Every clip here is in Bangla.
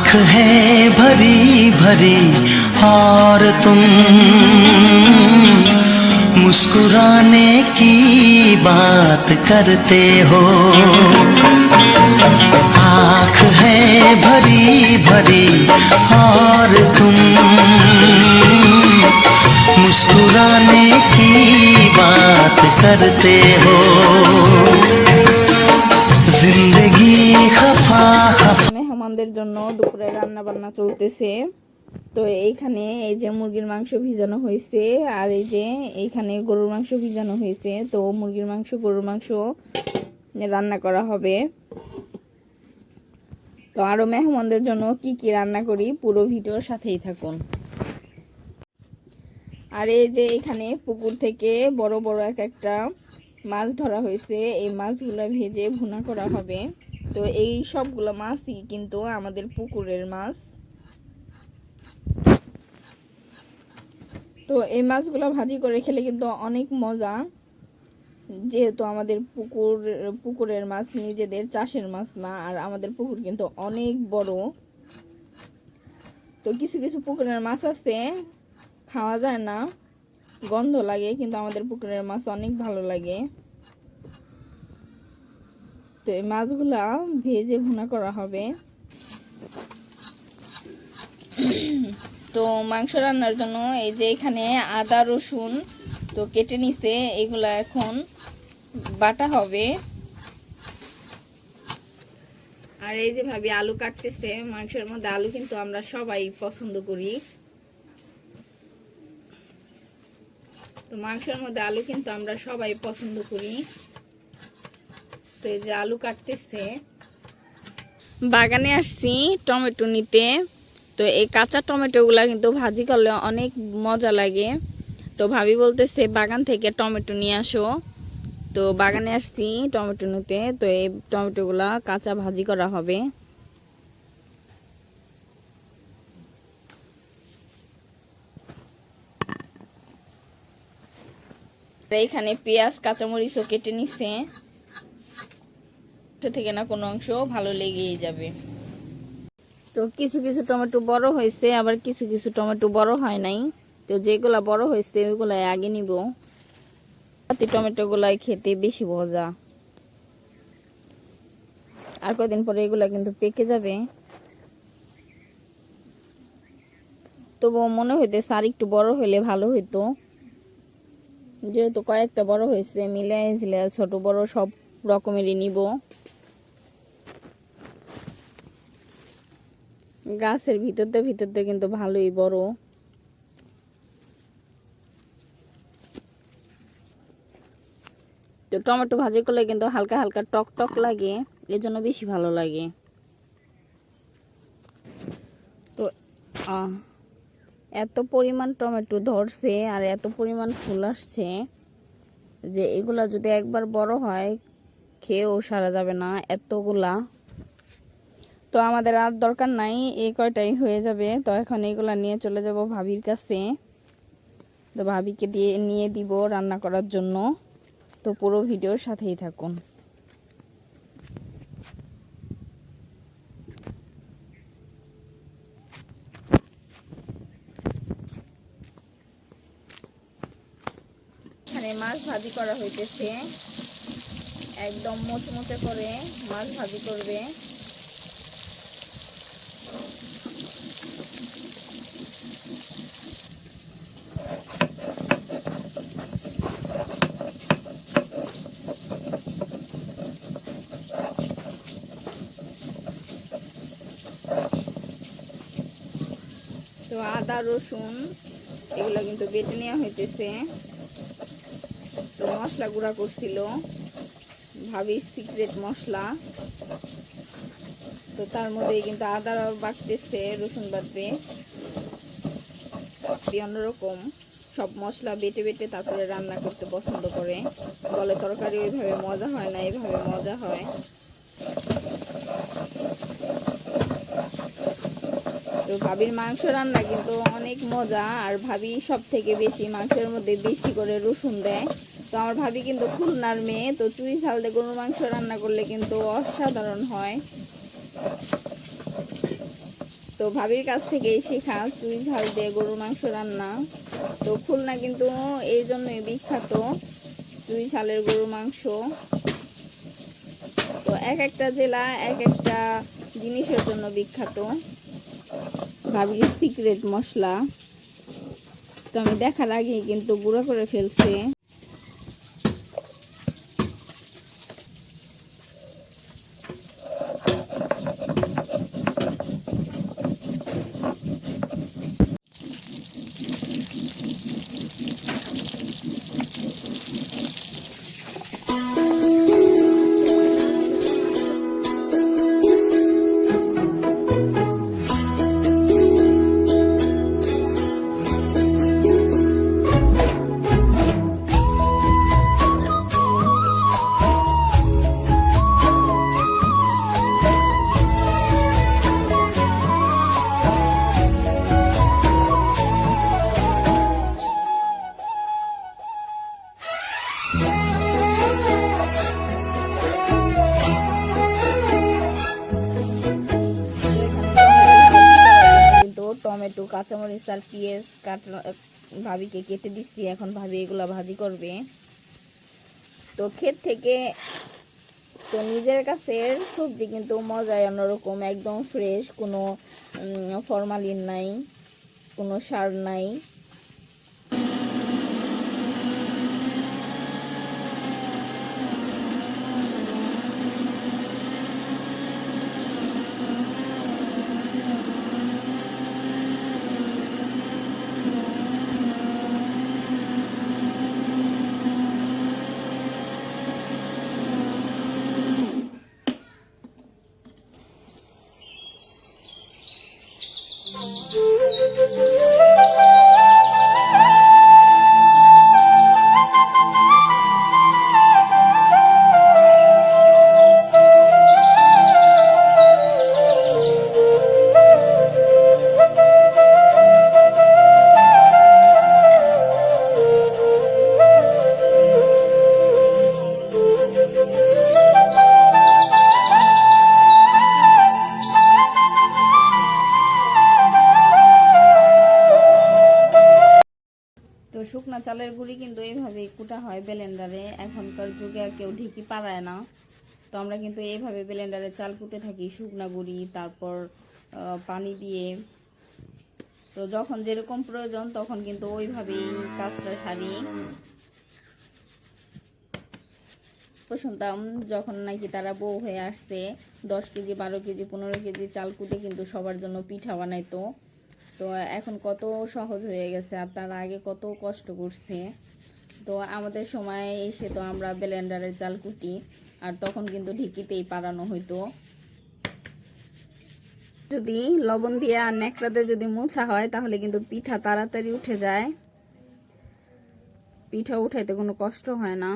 आँख है भरी भरी और तुम मुस्कुराने की बात करते हो। आँख है भरी भरी और तुम मुस्कुराने की बात करते हो। जिंदगी खफा खफा। মেহমানদের জন্য দুপুরে রান্না বান্না চলতেছে। তো এইখানে এই যে মুরগির মাংস ভিজানো হয়েছে, আর এই যে এইখানে গরুর মাংস ভিজানো হয়েছে। তো মুরগির মাংস গরুর মাংস রান্না করা হবে। তো আরো মেহমানদের জন্য কি কি রান্না করি পুরো ভিডিওর সাথেই থাকুন। আর এই যে এখানে পুকুর থেকে বড় বড় একটা মাছ ধরা হয়েছে, এই মাছগুলো ভেজে ভুনা করা হবে। তো এই সবগুলো মাছই কিন্তু আমাদের পুকুরের মাছ। তো এই মাছগুলো ভাজি করে খেলে কিন্তু অনেক মজা, যেহেতু আমাদের পুকুরের মাছ, নিজেদের চাষের মাছ না। আর আমাদের পুকুর কিন্তু অনেক বড়। তো কিছু কিছু পুকুরের মাছ আছে খাওয়া যায় না, গন্ধ লাগে, কিন্তু আমাদের পুকুরের মাছ অনেক ভালো লাগে। তো এই মাছগুলা ভেজে ভুনা করা হবে। তো মাংস রান্নার জন্য এই যে এখানে আদা রসুন তো কেটে নিছে, এগুলা এখন বাটা হবে। আর এই যে ভাবি আলু কাটতেছে। মাংসের মধ্যে আলু কিন্তু আমরা সবাই পছন্দ করি। তো মাংসের মধ্যে আলু কিন্তু আমরা সবাই পছন্দ করি। তো এই যে আলু কাটতেছে। বাগানে আসছি টমেটো নিতে। তো এই কাঁচা টমেটোগুলা কিন্তু ভাজি করলে অনেক মজা লাগে। তো ভাবি বলতেছে বাগান থেকে টমেটো নিয়ে আসো। তো বাগানে আসছি টমেটো নিতে। তো এই টমেটোগুলা কাঁচা ভাজি করা হবে। এইখানে পেঁয়াজ কাঁচামরিচও কেটে নিছে, থেকে না কোনো অংশ ভালো লেগেই যাবে। তো কিছু কিছু টমেটো বড় হয়েছে, আবার কিছু কিছু টমেটো বড় হয় নাই। তো যেগুলা বড় হয়েছে ওইগুলাই আগে নিব। টমেটো গুলাই খেতে বেশি মজা। আর কয়েকদিন পরে এগুলা কিন্তু পেকে যাবে। তবুও মনে হইতেছে আর একটু বড় হইলে ভালো হইতো, যেহেতু কয়েকটা বড় হয়েছে, মিলে ছোট বড় সব রকমেরই নিব। গাছের ভিতরতে কিন্তু ভালোই বড়। তো টমেটো ভাজি করলে কিন্তু হালকা হালকা টক টক লাগে, এর জন্য বেশি ভালো লাগে। তো এত পরিমাণ টমেটো ধরছে আর এত পরিমাণ ফুল আসছে যে এগুলা যদি একবার বড় হয় খেয়েও সারা যাবে না এতগুলা। তো আমাদের আর দরকার নাই, এই কয়টাই হয়ে যাবে। তো এখন এগুলা নিয়ে চলে যাব ভাবির কাছে। তো ভাবিকে নিয়ে দিব রান্না করার জন্য। তো পুরো ভিডিওর সাথেই থাকুন। এখানে মাছ ভাজি করা হইতেছে, একদম মোচমোচে করে মাছ ভাজি করবে। তো আদা রসুন এগুলো কিন্তু বেটে নেওয়া হইতেছে। তো মশলা গুঁড়া করছিল ভাবির সিক্রেট মশলা। তো তার মধ্যে কিন্তু আদা বাটতেছে, রসুন বাটবে, অন্যরকম সব মশলা বেটে বেটে তারপরে রান্না করতে পছন্দ করে। বলে তরকারি ওইভাবে মজা হয় না, এইভাবে মজা হয়। তো ভাবির মাংস রান্না কিন্তু অনেক মজা। আর ভাবি সব থেকে বেশি মাংসের মধ্যে বেশি করে রসুন দেয়। তো আমার ভাবি কিন্তু খুলনার মেয়ে, তো চুই ঝাল দিয়ে গরুর মাংস রান্না করলে কিন্তু অসাধারণ হয়। তো ভাবির কাছ থেকেই শেখা চুই ঝাল দিয়ে গরুর মাংস রান্না। তো খুলনা কিন্তু এর জন্যই বিখ্যাত, চুই ঝালের গরুর মাংস। তো এক একটা জেলা এক একটা জিনিসের জন্য বিখ্যাত। ভাবির সিক্রেট মশলা তো আমি দেখার আগেই কিন্তু গুঁড়ো করে ফেলছে। টমেটো, কাঁচামরিচ আর পেঁয়াজ কাটা ভাবিকে কেটে দিচ্ছি। এখন ভাবি এগুলা ভাজি করবে। তো ক্ষেত থেকে তো নিজের কাছের সবজি কিন্তু মজাই অন্যরকম, একদম ফ্রেশ, কোনো ফরমালিন নাই, কোনো সার নাই। তো শুকনা চালের গুঁড়ি কিন্তু এইভাবেই কুটা হয় ব্লেন্ডারে। এখনকার যুগে আর কেউ ঢেঁকি পাড়ায় না। তো আমরা কিন্তু এইভাবে ব্লেন্ডারে চাল কুটে থাকি, শুকনা গুঁড়ি, তারপর পানি দিয়ে। তো যখন যেরকম প্রয়োজন তখন কিন্তু ওইভাবেই কাজটা সারি। তো শুনতাম যখন নাকি তারা বউ হয়ে আসছে 10 কেজি 12 কেজি 15 কেজি চাল কুটে কিন্তু সবার জন্য পিঠা বানাইতো। তো এখন কত সহজ হয়ে গেছে, আর তারা আগে কত কষ্ট করছে। তো আমাদের সময় এসে তো আমরা ব্লেন্ডারের চাল কুটি, আর তখন কিন্তু ঢেঁকিতেই পাড়ানো হইতো। যদি লবণ দিয়ে আর নেকড়াতে যদি মোছা হয় তাহলে কিন্তু পিঠা তাড়াতাড়ি উঠে যায়, পিঠা উঠাইতে কোনো কষ্ট হয় না।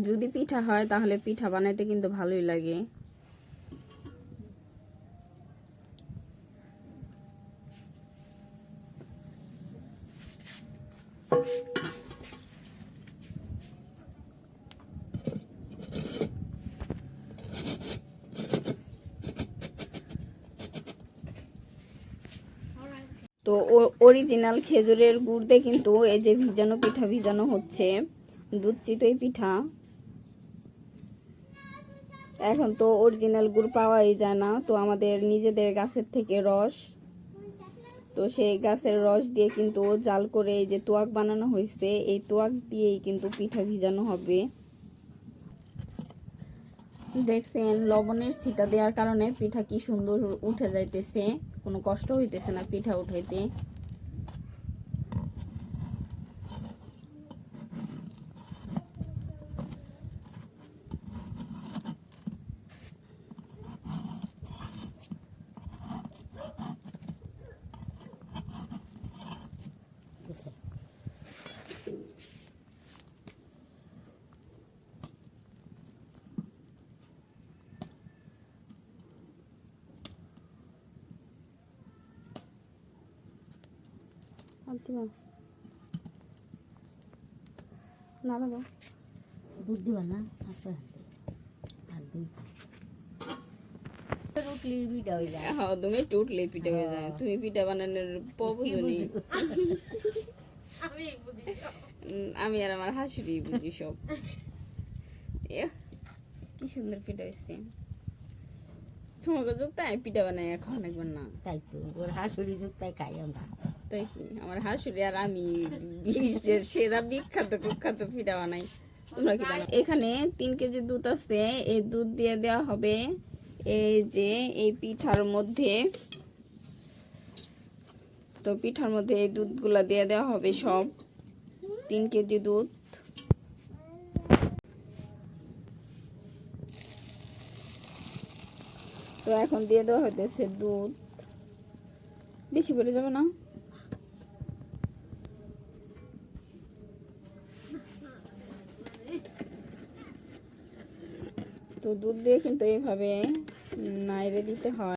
যদি পিঠা হয় তাহলে পিঠা বানাইতে কিন্তু ভালোই লাগে। তো অরিজিনাল খেজুরের গুড় দিয়ে কিন্তু এই যে ভিজানো পিঠা ভিজানো হচ্ছে, দুধ চিতই পিঠা। এখন তো অরিজিনাল গুড় পাওয়াই যায় না, তো আমাদের নিজেদের গাছের থেকে রস, তো সেই গাছের রস দিয়ে কিন্তু জাল করে এই যে তোয়াক বানানো হয়েছে, এই তোয়াক দিয়েই কিন্তু পিঠা ভিজানো হবে। দেখছেন লবণের ছিটা দেওয়ার কারণে পিঠা কি সুন্দর উঠে যাইতেছে, কোনো কষ্ট হইতেছে না পিঠা উঠাইতে। না দাও দুধ দিবা না আচ্ছা আর দুই রুটলি বিটা হয়ে যায় হ্যাঁ তুমি টুটলে পিঠা হয়ে যায় তুমি পিঠা বানানোর প্রয়োজনই আমি আর আমার হাসুরি বুঝি সব ইয়া, কি সুন্দর পিঠা হয়েছে তোমাকে যুক্ত আমি পিঠা বানাই এখন একবার না তাই তো ওর হাসুরি যুক্তাই খাই আমরা তাই কি আমার হাসুরি আর আমি বিশ্বের সেরা বিখ্যাত কুখ্যাত পিঠা বানাই তোমরা কি বানাও এখানে 3 কেজি দুধ আছে এই দুধ দিয়ে দেওয়া হবে এই যে এই পিঠার মধ্যে তো পিঠার মধ্যে এই দুধগুলা দিয়ে দেওয়া হবে সব 3 কেজি দুধ তো এখন দিয়ে দেওয়া হইতেছে দুধ বেশি পড়ে যাবে না তো দুধ দিয়ে কিন্তু এইভাবে নাইড়ে দিতে হয়